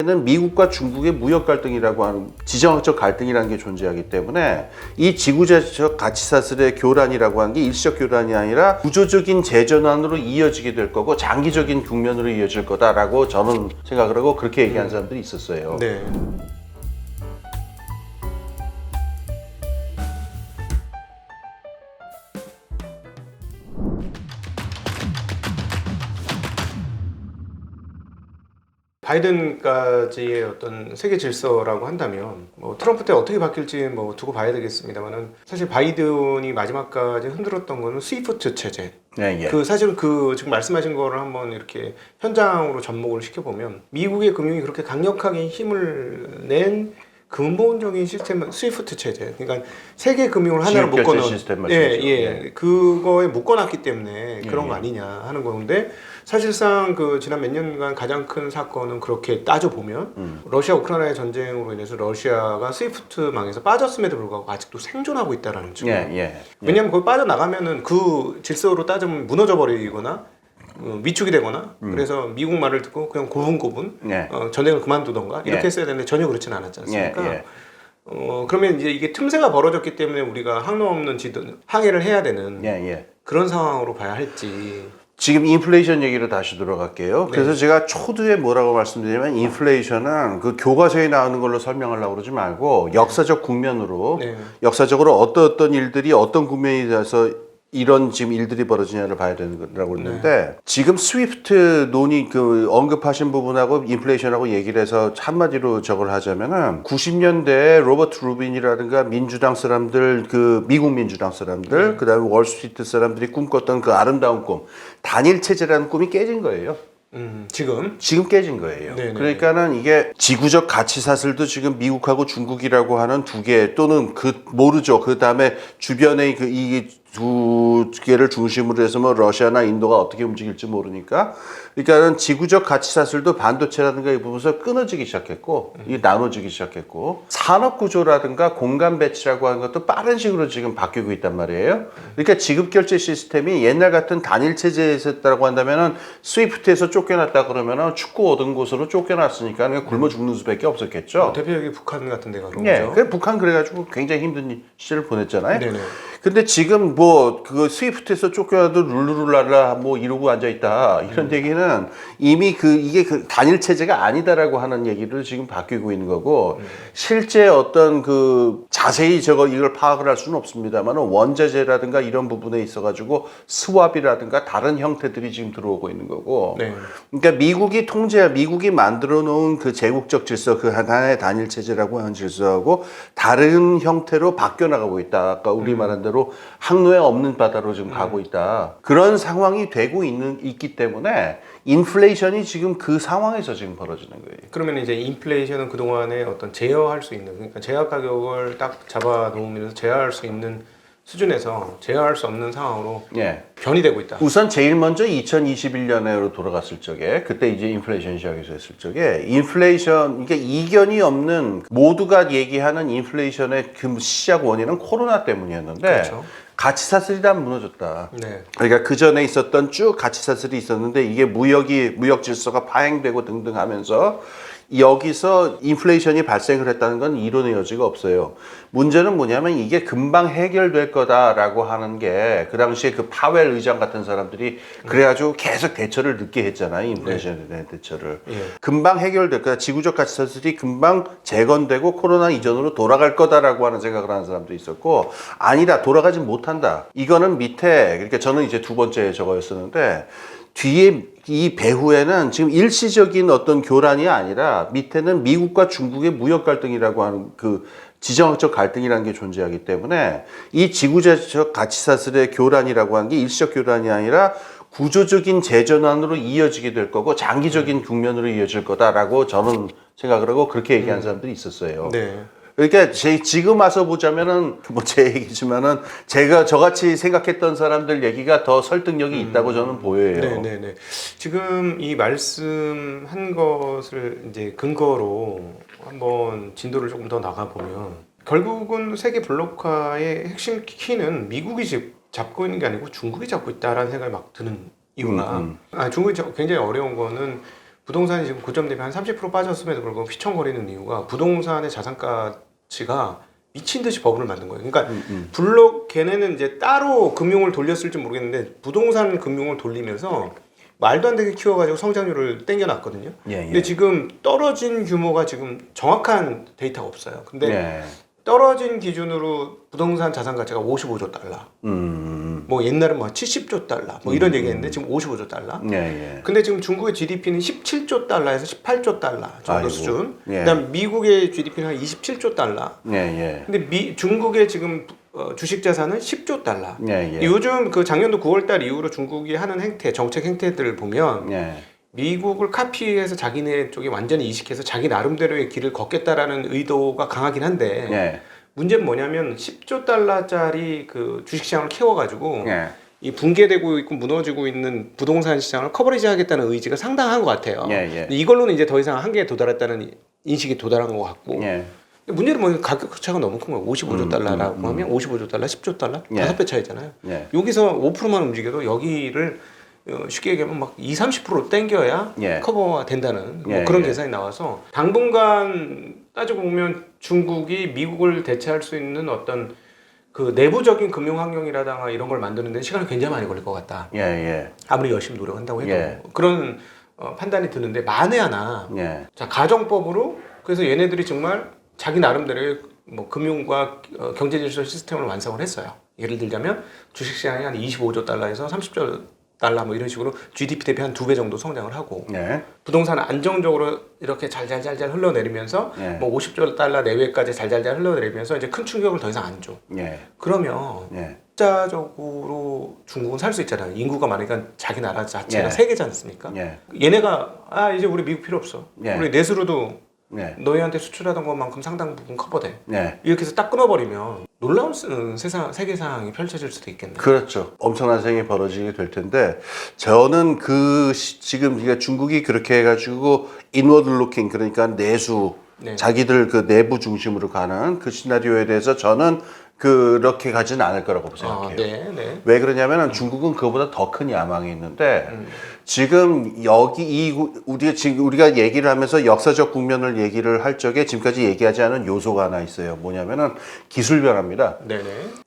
는 미국과 중국의 무역 갈등이라고 하는 지정학적 갈등이라는 게 존재하기 때문에 이 지구재적 가치사슬의 교란이라고 하는 게 일시적 교란이 아니라 구조적인 재전환으로 이어지게 될 거고 장기적인 국면으로 이어질 거다라고 저는 생각을 하고 그렇게 얘기한 사람들이 있었어요. 네. 바이든까지의 어떤 세계 질서라고 한다면 뭐 트럼프 때 어떻게 바뀔지 뭐 두고 봐야 되겠습니다만은 사실 바이든이 마지막까지 흔들었던 거는 스위프트 체제. 네, 예. 사실은 지금 말씀하신 거를 한번 이렇게 현장으로 접목을 시켜보면 미국의 금융이 그렇게 강력하게 힘을 낸 근본적인 시스템은 스위프트 체제. 그러니까 세계 금융을 하나로 묶어놓은 시스템 말씀이죠. 예. 그거에 묶어놨기 때문에 그런 예. 거 아니냐 하는 건데 사실상 지난 몇 년간 가장 큰 사건은 그렇게 따져 보면 러시아 우크라이나 전쟁으로 인해서 러시아가 스위프트망에서 빠졌음에도 불구하고 아직도 생존하고 있다라는 측면. 예. 왜냐하면 거기 빠져나가면은 그 질서로 따지면 무너져 버리거나 위축이 되거나 그래서 미국 말을 듣고 그냥 고분고분 예. 전쟁을 그만두던가 이렇게 예. 했어야 되는데 전혀 그렇지는 않았지 않습니까? 예. 그러면 이제 이게 틈새가 벌어졌기 때문에 우리가 항로 없는 항해를 해야 되는 예. 그런 상황으로 봐야 할지. 지금 인플레이션 얘기로 다시 돌아갈게요. 그래서 네. 제가 초두에 뭐라고 말씀드리냐면 인플레이션은 그 교과서에 나오는 걸로 설명하려고 그러지 말고 역사적 국면으로 네. 역사적으로 어떤 일들이 어떤 국면이 돼서 이런 지금 일들이 벌어지냐를 봐야 되는 거라고 그러는데 지금 스위프트 논의 언급하신 부분하고 인플레이션하고 얘기를 해서 한마디로 저걸 하자면은 90년대에 로버트 루빈이라든가 민주당 사람들 미국 민주당 사람들 그다음에 월스트리트 사람들이 꿈꿨던 그 아름다운 꿈 단일 체제라는 꿈이 깨진 거예요. 지금 깨진 거예요. 네네. 그러니까는 이게 지구적 가치 사슬도 지금 미국하고 중국이라고 하는 두 개 또는 모르죠. 그 다음에 주변에 이 두 개를 중심으로 해서 뭐 러시아나 인도가 어떻게 움직일지 모르니까 그러니까는 지구적 가치 사슬도 반도체라든가 이 부분에서 끊어지기 시작했고 이게 나눠지기 시작했고 산업 구조라든가 공간 배치라고 하는 것도 빠른 식으로 지금 바뀌고 있단 말이에요. 그러니까 지급 결제 시스템이 옛날 같은 단일 체제였다고 한다면은 스위프트에서 쫓겨났다 그러면은 축구 얻은 곳으로 쫓겨났으니까 그냥 굶어 죽는 수밖에 없었겠죠. 대표적인 북한 같은 데가 그런 네, 거죠. 북한 그래가지고 굉장히 힘든 시절을 보냈잖아요. 네네. 근데 지금 스위프트에서 쫓겨나도 룰루랄라 이러고 앉아있다. 이런 얘기는 이미 이게 단일 체제가 아니다라고 하는 얘기를 지금 바뀌고 있는 거고, 실제 어떤 자세히 이걸 파악을 할 수는 없습니다만, 원자재라든가 이런 부분에 있어가지고 스왑이라든가 다른 형태들이 지금 들어오고 있는 거고, 네. 그러니까 미국이 만들어 놓은 그 제국적 질서, 하나의 단일 체제라고 하는 질서하고 다른 형태로 바뀌어 나가고 있다. 아까 우리 말한 대로 항로에 없는 바다로 지금 가고 있다. 그런 상황이 되고 있기 때문에 인플레이션이 지금 그 상황에서 지금 벌어지는 거예요. 그러면 이제 인플레이션은 그동안에 어떤 제어할 수 있는, 그러니까 제약 가격을 딱 잡아 놓으면서 제어할 수 있는 수준에서 제어할 수 없는 상황으로 변이되고 있다. 우선 제일 먼저 2021년으로 돌아갔을 적에 그때 이제 인플레이션 시작해서 했을 적에 그러니까 이견이 없는 모두가 얘기하는 인플레이션의 시작 원인은 코로나 때문이었는데 그렇죠. 가치사슬이 다 무너졌다. 네. 그러니까 그 전에 있었던 쭉 가치사슬이 있었는데 이게 무역 질서가 파행되고 등등 하면서 여기서 인플레이션이 발생을 했다는 건 이론의 여지가 없어요. 문제는 뭐냐면 이게 금방 해결될 거다라고 하는 게 그 당시에 파웰 의장 같은 사람들이 그래가지고 계속 대처를 늦게 했잖아요. 인플레이션에 대한 대처를. 금방 해결될 거다. 지구적 가치사슬이 금방 재건되고 코로나 이전으로 돌아갈 거다라고 하는 생각을 하는 사람도 있었고 아니다. 돌아가지 못한다. 이거는 밑에 그러니까 저는 이제 두 번째 저거였었는데 뒤에 이 배후에는 지금 일시적인 어떤 교란이 아니라 밑에는 미국과 중국의 무역 갈등이라고 하는 지정학적 갈등이라는 게 존재하기 때문에 이 지구재적 가치사슬의 교란이라고 하는 게 일시적 교란이 아니라 구조적인 재전환으로 이어지게 될 거고 장기적인 국면으로 이어질 거다라고 저는 생각을 하고 그렇게 얘기한 사람들이 있었어요. 네. 그러니까 지금 와서 보자면은 제 얘기지만은 제가 저같이 생각했던 사람들 얘기가 더 설득력이 있다고 저는 보여요. 네네네. 지금 이 말씀한 것을 이제 근거로 한번 진도를 조금 더 나가 보면 결국은 세계 블록화의 핵심 키는 미국이 잡고 있는 게 아니고 중국이 잡고 있다라는 생각이 막 드는 이유가 중국이 굉장히 어려운 거는 부동산이 지금 고점 대비 한 30% 빠졌음에도 불구하고 휘청거리는 이유가 부동산의 자산가치가 미친 듯이 버블을 만든 거예요. 그러니까 블록 걔네는 이제 따로 금융을 돌렸을지 모르겠는데 부동산 금융을 돌리면서 말도 안 되게 키워가지고 성장률을 땡겨놨거든요. 근데 지금 떨어진 규모가 지금 정확한 데이터가 없어요. 근데 떨어진 기준으로 부동산 자산 가치가 55조 달러. 뭐 옛날에 뭐 70조 달러 뭐 이런 얘기했는데 지금 55조 달러. 근데 지금 중국의 GDP는 17조 달러에서 18조 달러 정도 아이고. 수준. 그다음 미국의 GDP는 한 27조 달러. 근데 중국의 지금 주식 자산은 10조 달러. 요즘 그 작년도 9월달 이후로 중국이 하는 행태, 정책 행태들을 보면 미국을 카피해서 자기네 쪽에 완전히 이식해서 자기 나름대로의 길을 걷겠다라는 의도가 강하긴 한데 문제는 뭐냐면 10조 달러짜리 그 주식시장을 키워가지고 이 붕괴되고 있고 무너지고 있는 부동산 시장을 커버리지하겠다는 의지가 상당한 것 같아요. 이걸로는 이제 더 이상 한계에 도달했다는 인식이 도달한 것 같고 근데 문제는 뭐 가격 차가 너무 큰 거예요. 55조 달러라고 하면 55조 달러, 10조 달러? 5배 차이잖아요. 여기서 5%만 움직여도 여기를 쉽게 얘기하면 막 20-30% 땡겨야 커버가 된다는 뭐 그런 계산이 나와서 당분간 따지고 보면 중국이 미국을 대체할 수 있는 어떤 그 내부적인 금융 환경이라든가 이런 걸 만드는 데 시간이 굉장히 많이 걸릴 것 같다. 아무리 열심히 노력한다고 해도 그런 판단이 드는데 만에 하나 자 가정법으로 그래서 얘네들이 정말 자기 나름대로의 뭐 금융과 경제 질서 시스템을 완성을 했어요. 예를 들자면 주식시장이 한 25조 달러에서 30조 달러 뭐 이런 식으로 GDP 대비 한 2배 정도 성장을 하고 부동산 안정적으로 이렇게 잘잘잘잘 흘러내리면서 뭐 50조 달러 내외까지 잘잘잘 흘러내리면서 이제 큰 충격을 더 이상 안 줘. 그러면 숫자적으로 중국은 살 수 있잖아요. 인구가 많으니까 자기 나라 자체가 세계지 않습니까? 얘네가 이제 우리 미국 필요 없어. 우리 내수로도 너희한테 수출하던 것만큼 상당 부분 커버돼. 이렇게 해서 딱 끊어버리면 놀라운 세계 상황이 펼쳐질 수도 있겠네요. 그렇죠. 엄청난 생이 벌어지게 될 텐데 저는 지금 그러니까 중국이 그렇게 해가지고 인워드 루킹 그러니까 내수 자기들 그 내부 중심으로 가는 그 시나리오에 대해서 저는 그렇게 가지는 않을 거라고 생각해요. 왜 그러냐면은 중국은 그거보다 더 큰 야망이 있는데 지금 우리가 얘기를 하면서 역사적 국면을 얘기를 할 적에 지금까지 얘기하지 않은 요소가 하나 있어요. 뭐냐면은 기술 변화입니다.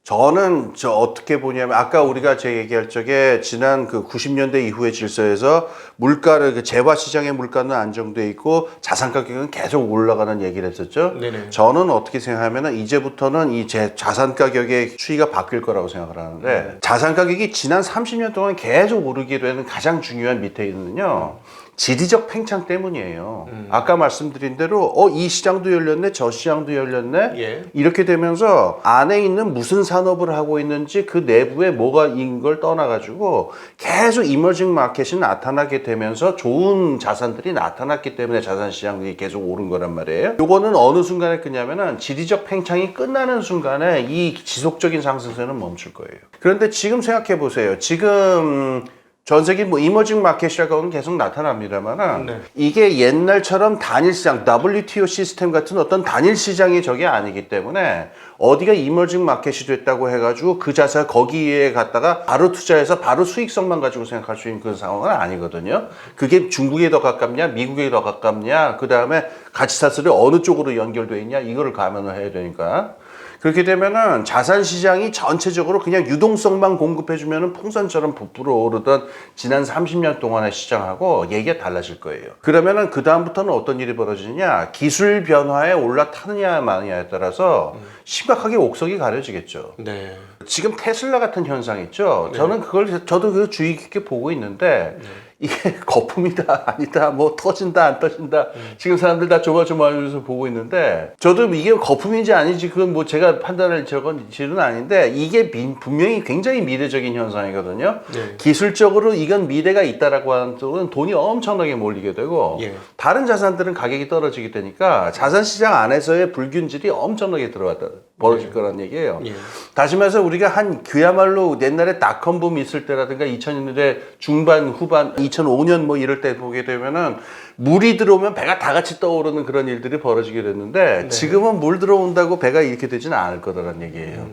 저는 어떻게 보냐면 아까 우리가 제 얘기할 적에 지난 그 90년대 이후의 질서에서 물가를 그 재화 시장의 물가는 안정돼 있고 자산 가격은 계속 올라가는 얘기를 했었죠. 저는 어떻게 생각하면은 이제부터는 이 자산 가격의 추이가 바뀔 거라고 생각을 하는데 자산 가격이 지난 30년 동안 계속 오르게 되는 가장 중요한 밑에 있는요. 지리적 팽창 때문이에요. 아까 말씀드린 대로 이 시장도 열렸네 저 시장도 열렸네 이렇게 되면서 안에 있는 무슨 산업을 하고 있는지 그 내부에 뭐가 인 걸 떠나가지고 계속 이머징 마켓이 나타나게 되면서 좋은 자산들이 나타났기 때문에 자산시장이 계속 오른 거란 말이에요. 요거는 어느 순간에 끝냐면은 지리적 팽창이 끝나는 순간에 이 지속적인 상승세는 멈출 거예요. 그런데 지금 생각해 보세요. 지금 전 세계 뭐 이머징 마켓이라고 하면 계속 나타납니다만 이게 옛날처럼 단일 시장, WTO 시스템 같은 어떤 단일 시장이 저게 아니기 때문에 어디가 이머징 마켓이 됐다고 해가지고 그 자산 거기에 갖다가 바로 투자해서 바로 수익성만 가지고 생각할 수 있는 그런 상황은 아니거든요. 그게 중국에 더 가깝냐, 미국에 더 가깝냐, 그 다음에 가치사슬이 어느 쪽으로 연결되어 있냐 이거를 감안을 해야 되니까. 그렇게 되면은 자산 시장이 전체적으로 그냥 유동성만 공급해주면은 풍선처럼 부풀어 오르던 지난 30년 동안의 시장하고 얘기가 달라질 거예요. 그러면은 그 다음부터는 어떤 일이 벌어지느냐? 기술 변화에 올라타느냐 마느냐에 따라서 심각하게 옥석이 가려지겠죠. 지금 테슬라 같은 현상 있죠. 저는 저도 그 주의 깊게 보고 있는데. 이게 거품이다 아니다 뭐 터진다 안 터진다 지금 사람들 다 조마조마하면서 보고 있는데 저도 이게 거품인지 아닌지 그건 뭐 제가 판단할 지는 아닌데 이게 분명히 굉장히 미래적인 현상이거든요. 기술적으로 이건 미래가 있다라고 하는 쪽은 돈이 엄청나게 몰리게 되고 다른 자산들은 가격이 떨어지게 되니까 자산시장 안에서의 불균질이 엄청나게 벌어질 거란 얘기예요. 다시 말해서 우리가 그야말로 옛날에 닷컴 붐 있을 때라든가 2000년대 중반 후반 2005년 뭐 이럴 때 보게 되면은 물이 들어오면 배가 다 같이 떠오르는 그런 일들이 벌어지게 됐는데 지금은 물 들어온다고 배가 이렇게 되지는 않을 거라는 얘기예요.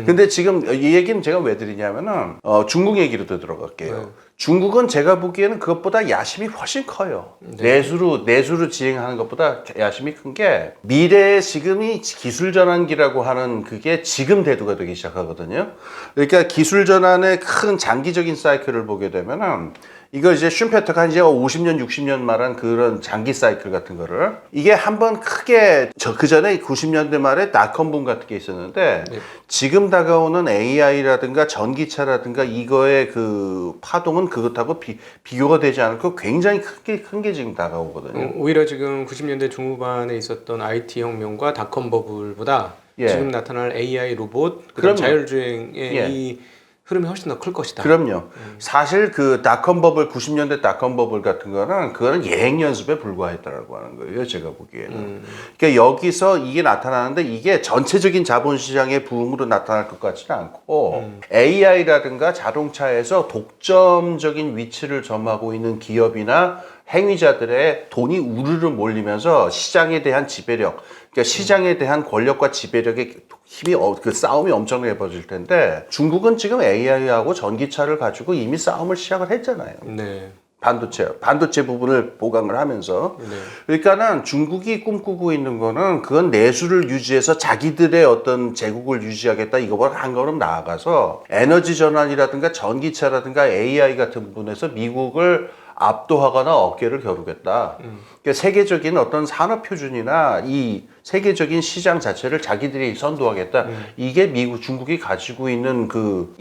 근데 지금 이 얘기는 제가 왜 드리냐면은 중국 얘기로도 들어갈게요. 네. 중국은 제가 보기에는 그것보다 야심이 훨씬 커요. 네. 내수로 진행하는 것보다 야심이 큰 게 미래의 지금이 기술 전환기라고 하는 그게 지금 대두가 되기 시작하거든요. 그러니까 기술 전환의 큰 장기적인 사이클을 보게 되면은 이거 이제 슈페터가 이제 50년, 60년 말한 그런 장기 사이클 같은 거를 이게 한번 크게 그 전에 90년대 말에 닷컴붐 같은 게 있었는데 네. 지금 다가오는 AI라든가 전기차라든가 이거의 그 파동은 그것하고 비교가 되지 않고 굉장히 큰 게 지금 다가오거든요. 오히려 지금 90년대 중후반에 있었던 IT 혁명과 닷컴 버블보다 예. 지금 나타날 AI 로봇, 그럼요. 그다음 자율주행의 예. 이 흐름이 훨씬 더 클 것이다. 그럼요. 사실 그 닷컴 버블 90년대 닷컴 버블 같은 거는 그거는 예행 연습에 불과했다라고 하는 거예요. 제가 보기에는. 그러니까 여기서 이게 나타나는데 이게 전체적인 자본시장의 부흥으로 나타날 것 같지는 않고 AI라든가 자동차에서 독점적인 위치를 점하고 있는 기업이나 행위자들의 돈이 우르르 몰리면서 시장에 대한 지배력, 그러니까 시장에 대한 권력과 지배력의 힘이 그 싸움이 엄청나게 벌어질 텐데 중국은 지금 AI하고 전기차를 가지고 이미 싸움을 시작을 했잖아요. 네. 반도체 부분을 보강을 하면서. 네. 그러니까는 중국이 꿈꾸고 있는 거는 그건 내수를 유지해서 자기들의 어떤 제국을 유지하겠다 이거보다 한 걸음 나아가서 에너지 전환이라든가 전기차라든가 AI 같은 부분에서 미국을 압도하거나 어깨를 겨루겠다. 그러니까 세계적인 어떤 산업 표준이나 이 세계적인 시장 자체를 자기들이 선도하겠다. 이게 중국이 가지고 있는 그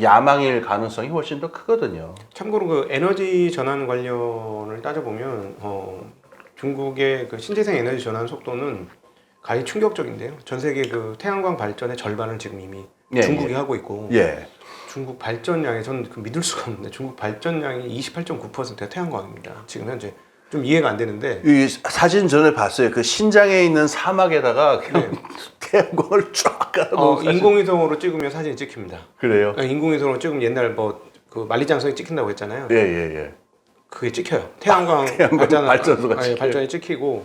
야망일 가능성이 훨씬 더 크거든요. 참고로 그 에너지 전환 관련을 따져보면 중국의 그 신재생 에너지 전환 속도는 가히 충격적인데요. 전 세계 그 태양광 발전의 절반을 지금 이미 예, 중국이 예. 하고 있고 예. 중국 발전량이 저는 그 믿을 수가 없는데 중국 발전량이 28.9%가 태양광입니다. 지금 현재 좀 이해가 안 되는데 이 사진 전에 봤어요. 그 신장에 있는 사막에다가 그냥 태양광을 쫙 깔아놓은 사진. 인공위성으로 찍으면 사진이 찍힙니다. 그래요? 인공위성으로 찍으면 옛날 뭐 그 만리장성이 찍힌다고 했잖아요. 예. 그게 찍혀요. 태양광 발전소가 찍혀요. 발전이 찍히고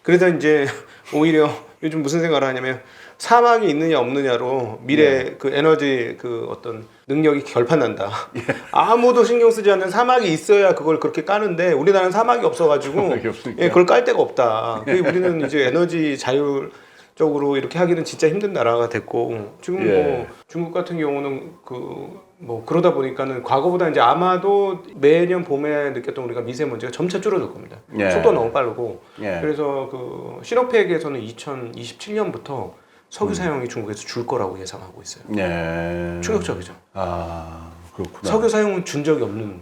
그래서 이제 오히려 요즘 무슨 생각을 하냐면 사막이 있느냐 없느냐로 미래 그 에너지 그 어떤 능력이 결판난다. 아무도 신경 쓰지 않는 사막이 있어야 그걸 그렇게 까는데 우리나라는 사막이 없어가지고 사막이 없으니까. 그걸 깔 데가 없다. 우리는 이제 에너지 자율 적으로 이렇게 하기는 진짜 힘든 나라가 됐고 지금 뭐 중국 같은 경우는 그러다 보니까는 과거보다 이제 아마도 매년 봄에 느꼈던 우리가 미세먼지가 점차 줄어들 겁니다. 속도가 너무 빠르고 그래서 그 시노팩에서는 2027년부터 석유 사용이 중국에서 줄 거라고 예상하고 있어요. 충격적이죠. 아 그렇구나. 석유 사용은 준 적이 없는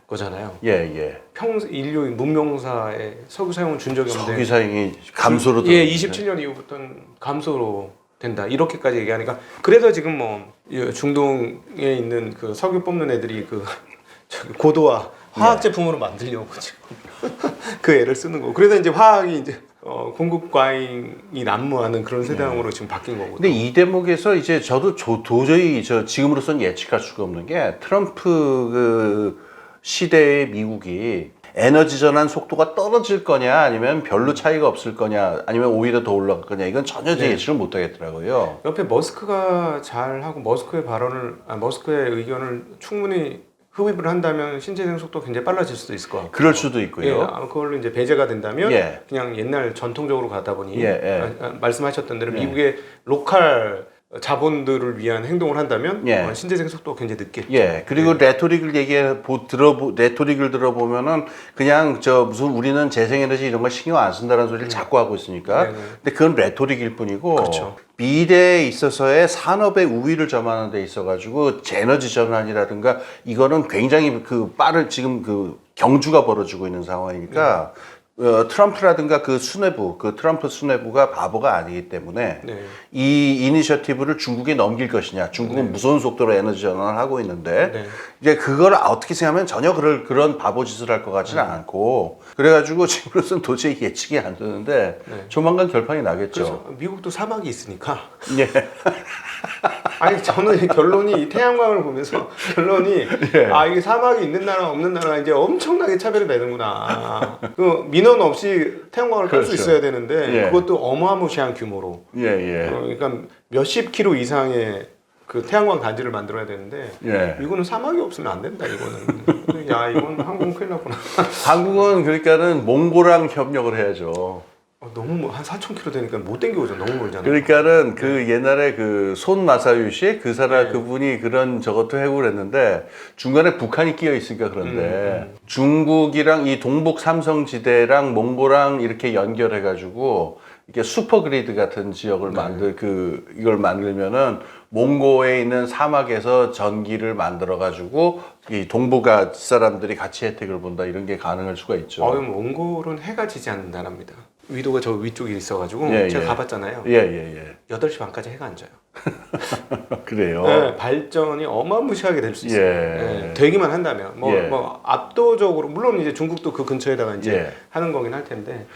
거잖아요. 인류 문명사에 석유 사용은 준 적이 없는데 석유 사용이 감소로 27년 이후부터는 감소로 된다. 이렇게까지 얘기하니까 그래서 지금 뭐 중동에 있는 그 석유 뽑는 애들이 그 고도화 화학 제품으로 만들려고 지금 그 애를 쓰는 거고. 그래서 이제 화학이 이제 공급 과잉이 난무하는 그런 세상으로 지금 바뀐 거거든요. 근데 이 대목에서 이제 저도 도저히 지금으로서는 예측할 수가 없는 게 트럼프 그 시대의 미국이 에너지 전환 속도가 떨어질 거냐 아니면 별로 차이가 없을 거냐 아니면 오히려 더 올라갈 거냐 이건 전혀 예측을 못 하겠더라고요. 옆에 머스크가 잘하고 머스크의 의견을 충분히 흡입을 한다면 신재생 속도 굉장히 빨라질 수도 있을 것 같고. 그럴 수도 있고요. 그걸로 이제 배제가 된다면 그냥 옛날 전통적으로 가다 보니 말씀하셨던 대로 미국의 로컬 자본들을 위한 행동을 한다면 신재생 속도가 굉장히 늦겠죠. 그리고 레토릭을 레토릭을 들어보면은 그냥 무슨 우리는 재생에너지 이런 거 신경 안 쓴다는 소리를 자꾸 하고 있으니까. 근데 그건 레토릭일 뿐이고. 그렇죠. 미래에 있어서의 산업의 우위를 점하는 데 있어가지고 에너지 전환이라든가 이거는 굉장히 지금 그 경주가 벌어지고 있는 상황이니까. 트럼프라든가 트럼프 수뇌부가 바보가 아니기 때문에 이 이니셔티브를 중국에 넘길 것이냐. 중국은 무서운 속도로 에너지 전환을 하고 있는데 이제 그걸 어떻게 생각하면 전혀 그런 바보 짓을 할 것 같지는 않고 그래가지고 지금으로서는 도저히 예측이 안 되는데 조만간 결판이 나겠죠. 그래서 미국도 사막이 있으니까 아니 저는 결론이 이 태양광을 보면서 결론이 예. 아 이게 사막이 있는 나라 없는 나라 이제 엄청나게 차별이 되는구나. 그 민원 없이 태양광을 깔 수 그렇죠. 있어야 되는데 예. 그것도 어마무시한 규모로. 예, 예. 그러니까 몇십 킬로 이상의 그 태양광 단지를 만들어야 되는데 예. 이거는 사막이 없으면 안 된다 이거는. 야 이건 한국은 큰일 났구나. 한국은 그러니까는 몽고랑 협력을 해야죠. 너무 한 4,000km 되니까 못 땡겨오죠. 너무 멀잖아요. 그러니까는 그 옛날에 그 손 마사유시 그 사람 네. 그분이 그런 저것도 해고를 했는데 중간에 북한이 끼어 있으니까 그런데 중국이랑 이 동북 삼성지대랑 몽고랑 이렇게 연결해 가지고 이게 슈퍼그리드 같은 지역을 이걸 만들면은 몽고에 있는 사막에서 전기를 만들어 가지고 이 동북아 사람들이 같이 혜택을 본다 이런 게 가능할 수가 있죠. 몽골은 해가 지지 않는 나라입니다. 위도가 저 위쪽에 있어가지고 예, 제가 예. 가봤잖아요. 예. 8시 반까지 해가 안 져요. 그래요. 네, 발전이 어마무시하게 될 수 있어요. 예. 네, 되기만 한다면 예. 뭐 압도적으로 물론 이제 중국도 그 근처에다가 이제 예. 하는 거긴 할 텐데